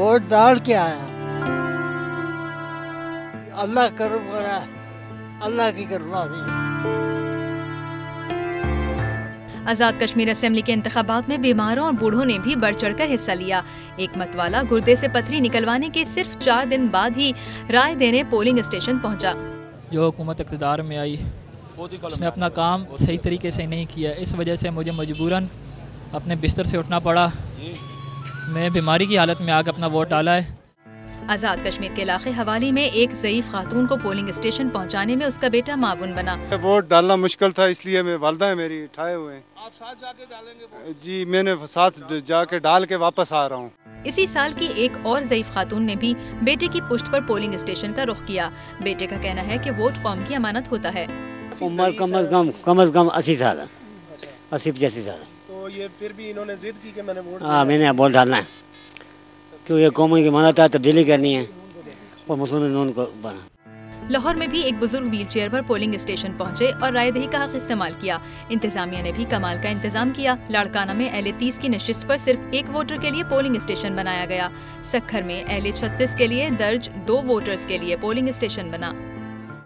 Vote डाल के आया। अल्लाह करम करा, अल्लाह की कृपा थी। आज़ाद कश्मीर असेंबली के इंतखाबात में बीमारों और बूढ़ों ने भी बढ़ चढ़कर हिस्सा लिया। एक मतवाला गुर्दे से पथरी निकलवाने के सिर्फ 4 दिन बाद ही राय देने पोलिंग स्टेशन पहुंचा। जो हुकूमत इक़्तिदार में आई उसने अपना काम सही तरीके से नहीं किया, इस वजह से मुझे मजबूरन अपने बिस्तर से उठना पड़ा। मैं बीमारी की हालत में आकर अपना वोट डाला है। आज़ाद कश्मीर के इलाके हवाली में एक ज़ईफ़ खातून को पोलिंग स्टेशन पहुंचाने में उसका बेटा मावून बना। वोट डालना मुश्किल था, इसलिए मैं वालदा है मेरी ठाए हुए हैं। आप साथ जाके डालेंगे? जी मैंने साथ जाके डाल के वापस आ रहा हूँ। इसी साल की एक और ज़ईफ़ खातून ने भी बेटे की पुश्त पर पोलिंग स्टेशन का रुख किया। बेटे का कहना है कि वोट कौम की अमानत होता है। उम्र कम अज़ कम 80 साल, 80-85 साल। तो ये फिर भी इन्होंने जिद की कि मैंने वोट मैंने वोट डालना है, क्योंकि कौम की अमानत है, तब्दीली करनी है और मुसलमान को बना। लाहौर में भी एक बुजुर्ग व्हीलचेयर पर पोलिंग स्टेशन पहुंचे और रायदही का हक इस्तेमाल किया। इंतजामिया ने भी कमाल का इंतजाम किया। लाड़काना में अहले 30 की नशिस्त पर सिर्फ एक वोटर के लिए पोलिंग स्टेशन बनाया गया। सक्खर में अहले 36 के लिए दर्ज 2 वोटर्स के लिए पोलिंग स्टेशन बना।